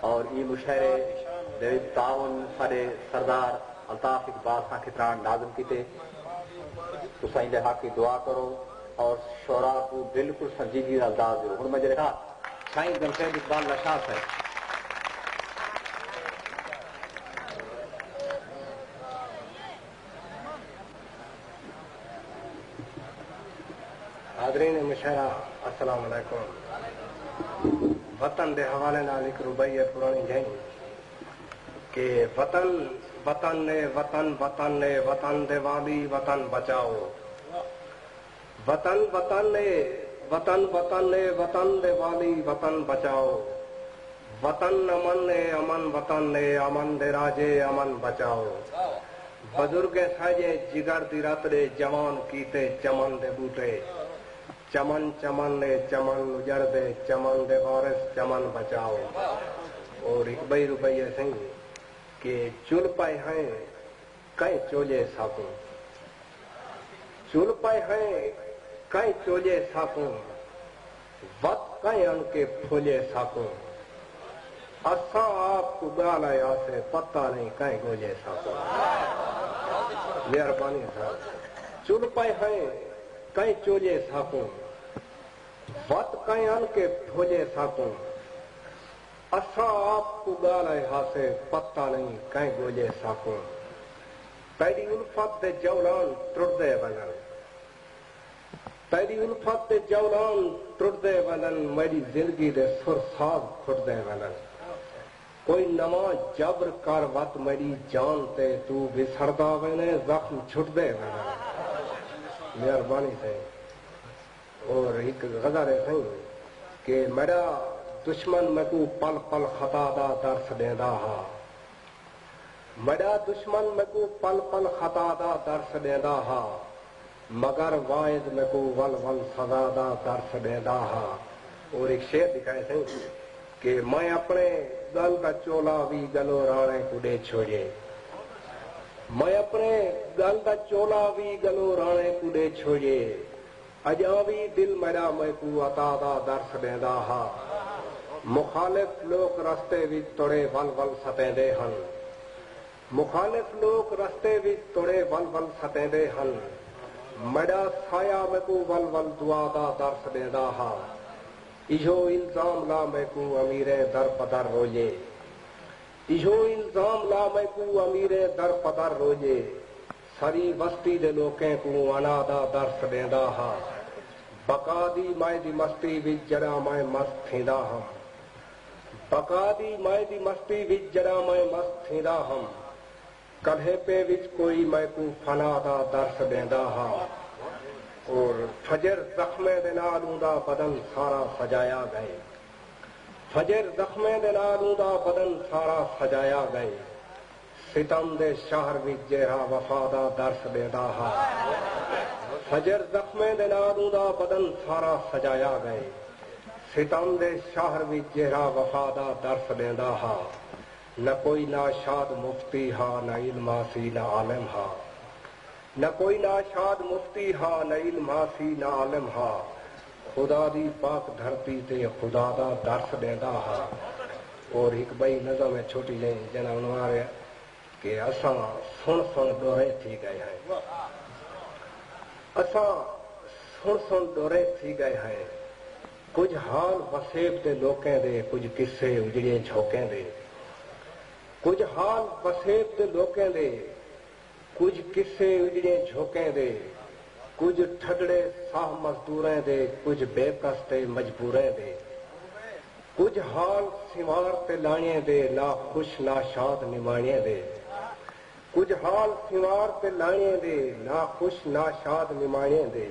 اور یہ مشاعرے تعاون سارے سردار الطاف اقبال خان کھتران نازم کیتے تو سائیں دے حق کی دعا کرو اور شعراء کو بالکل سنجیدگی انداز دو ہوں مجھے کہا سائیں جمشید اقبال لشاس ہے حاضرین مشاعرہ السلام علیکم وطن دے حوالے نال ایک ربائی ہے پرانی جائیں کہ وطن وطن نے وطن وطن نے وطن دے والی وطن بچاؤ وطن وطن نے وطن وطن نے وطن دے والی وطن بچاؤ وطن امن نے امن وطن نے امن دے راجے امن بچاؤ بزرگ ساجے جگر دی رات دے جوان کیتے چمن دے بوٹے چمن چمن نے چمن اجڑ دے چمن دے وارث چمن بچاؤ اور ایک بھائی روپیے سنگ کہ چل پائے ہیں کہیں چولے ساکوں چل پائے ہیں کہیں چولے ساکوں وقت کہیں ان کے پھولے ساکوں اساں آپ کو گالا یا سے پتہ نہیں کہیں گولے ساکوں مہربانی صاحب چل پائے ہیں کہیں چولے ساکوں وقت کہیں ان کے پھولے ساکوں اساں آپ کو گالا یا سے پتہ نہیں کہیں گولے ساکوں تیری الفت دے جولان ٹر دے ونن تیری الفت دے جولان ٹر دے ونن میری زندگی دے سر ساز کھٹ دے ونن کوئی نواں جبر کر وط میری جان تے تو بسردا ونے زخم چھٹ دے ونن مہربانی سے اور ایک غزل ہے کہ میرا دشمن میں کو پل پل خطا دا درس دیندا ہا میرا دشمن میں کو پل پل خطا دا درس دیندا ہا مگر واحد میں کو ول ول سزا دا درس دیندا ہا اور ایک شعر دکھائے تھے کہ میں اپنے گل کا چولا بھی گلو رانے کو دے چھوڑے میں اپنے گل کا چولا بھی گلو رانے کو دے چھوڑے اجاں بھی دل میرا میں کو عطا دا درس دیندا ہا مخالف لوگ رستے وچ توڑے ول ول ستیندے ہن مخالف لوگ رستے وچ توڑے ول ول ستیندے ہن میرا سایہ میں کو ول ول دعا دا درس دیندا ہا ایہو الزام لا میں کو امیر در پدر روجے ایہو الزام لا میں کو امیر در پدر روجے سری بستی دے لوکیں کو انا دا درس دیندا ہا بقا دی مائے دی مستی وچ جڑا میں مست تھیندا ہم بقا دی مائے دی مستی وچ جڑا میں مست تھیندا ہم کلھے پہ وچ کوئی میں کو فنا دا درس دیندا ہا اور فجر زخمے دے نال دا بدن سارا سجایا گئے فجر زخمے دے نال دا بدن سارا سجایا گئے ستم دے شہر وچ جہرا وفا دا درس دیندا ہا فجر زخمے دے نال دا بدن سارا سجایا گئے ستم دے شہر وچ جہرا وفا دا درس دیندا ہا نہ کوئی ناشاد مفتی ہا نہ علم سی نہ عالم ہا نہ کوئی ناشاد مفتی ہا نہ علم سی نہ عالم ہا خدا دی پاک دھرتی تے خدا دا درس دیندا ہا اور ایک بئی نظم ہے چھوٹی جہی جنا عنوان ہے کہ اساں سن سن ڈورے تھی گئے ہیں اساں سن سن ڈورے تھی گئے ہیں کچھ حال وسیب دے لوکیں دے کچھ قصے اجڑے جھوکیں دے کچھ حال وسیب دے لوکیں دے کچھ قصے اجڑے جھوکیں دے کچھ ٹھڈڑے ساہ مزدوریں دے کچھ بے کس تے مجبوریں دے کچھ حال سوار تے لائیں دے نہ خوش نہ شاد نمائیں دے کچھ حال سوار تے لائیں دے نہ خوش نہ شاد نمائیں دے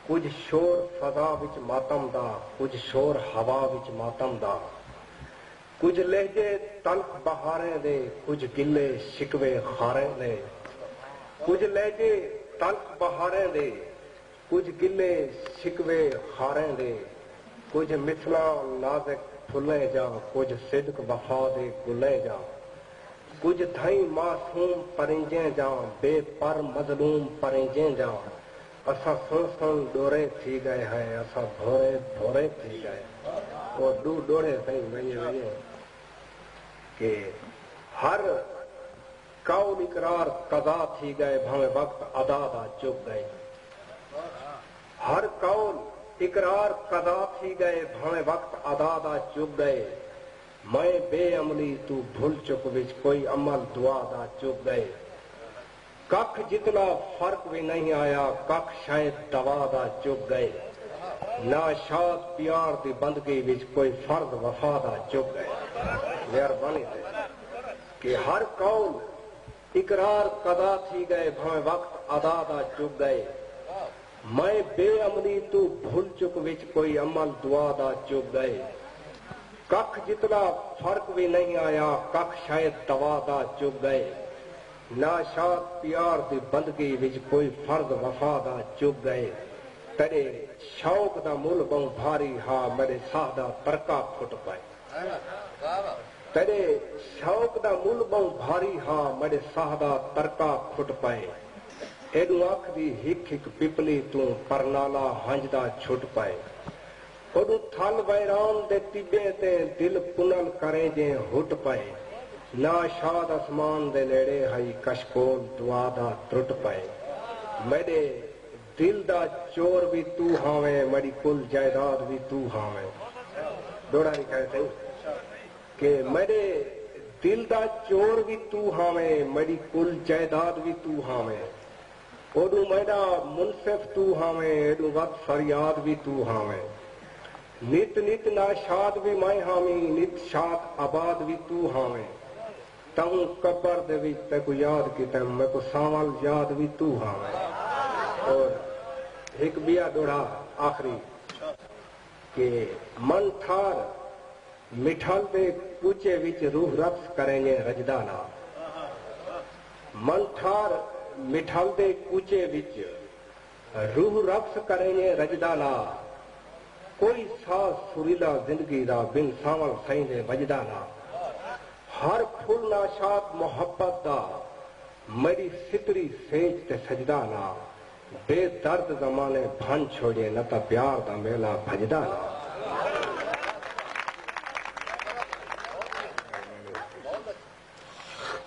کچھ شور فضا وچ ماتم دا کچھ شور ہوا وچ ماتم دا کچھ لہجے تلخ بہاریں دے کچھ گلے شکوے خاریں دے کچھ لہجے تلخ بہاریں دے کچھ گلے شکوے خاریں دے کچھ مثلا نازک پھلے جا کچھ صدق وفا دے گلے جا کچھ دھائی معصوم پرنجیں جا بے پر مظلوم پرنجیں جا اسا سن سن ڈورے تھی گئے ہیں اسا بھورے بھورے تھی گئے اور دو ڈورے صحیح ویے کہ ہر قول اقرار قضا تھی گئے بھویں وقت ادا دا چک گئے ہر قول اقرار قضا تھی گئے بھویں وقت ادا دا چک گئے میں بے عملی تو بھول چک وچ کوئی عمل دعا دا چک گئے کخ جتنا فرق بھی نہیں آیا کخ شاید دوا دا چک گئے نا شاد پیار دی بندگی وچ کوئی فرد وفا دا چک گئے مہربانی تے کہ ہر قول اقرار قضا تھی گئے بھویں وقت ادا دا چک گئے میں بے عملی تو بھول چک وچ کوئی عمل دعا دا چک گئے کخ جتنا فرق بھی نہیں آیا کخ شاید دوا دا چک گئے نا شاد پیار دی بندگی وچ کوئی فرد وفا دا چک گئے تیرے شوق دا مل بہوں بھاری ہاں میرے ساہ دا ترکا پھٹ پائے تیرے شوق دا مل بہوں بھاری ہاں میرے ساہ دا ترکا پھٹ پائے ایڈو آنکھ دی ہک ہک پپلی تو پرنالا ہنج دا چھٹ پائے اڈو تھل ویران دے تیبے تے دل پنل کریں جیں ہٹ پائے نا شاد اسمان دے لیڑے ہائی کشکول دعا دا ترٹ پائے میرے دل دا چور بھی تو ہاویں میری کل جائیداد بھی تو ہاویں دوڑا نہیں کہتے کہ میرے دل دا چور بھی تو ہاویں میری کل جائیداد بھی تو ہاویں اوڈو میرا منصف تو ہاویں ایڈو وقت فریاد بھی تو ہاویں نت نت ناشاد بھی میں حامی نت شاد آباد بھی تو ہاویں تاؤں قبر دے وچ تے کو یاد کیتا میں کو ساول یاد بھی تو ہاویں اور ایک بیا دوڑا آخری کہ من تھار مٹھل دے کوچے وچ روح رقص کریں گے رجدانا من تھار مٹھل دے کوچے وچ روح رقص کریں گے رجدانا کوئی ساز سریلا زندگی دا بن ساول سائیں دے وجدانا ہر پھول ناشاد محبت دا میری ستری سیج تے سجدانا بے درد زمانے بھن چھوڑے نہ تا پیار دا میلا بھجدانا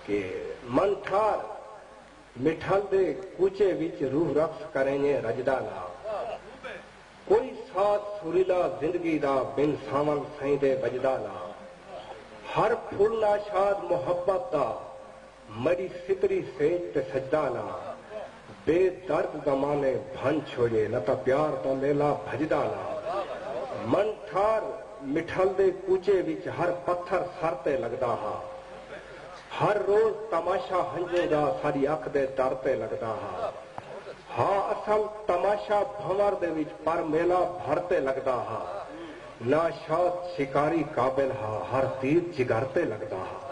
کہ من ٹھار مٹھل دے کوچے وچ روح رقص کریں گے رجدانا کوئی ساتھ سریلا زندگی دا بن ساول سائیں دے وجدانا ہر پھول ناشاد محبت دا میری ستری سیج تے سجدانا بے درد زمانے بھن چھوڑے نہ تا پیار دا میلا بھجدانا من تھار مٹھل دے کوچے وچ ہر پتھر سر تے لگدا ہا ہر روز تماشا ہنجے دا ساری اکھ دے در تے لگدا ہا ہاں اصل تماشا بھنور دے وچ پر میلا بھر تے لگدا ہا نا شاد شکاری قابل ہا ہر تیر جگر تے لگدا ہا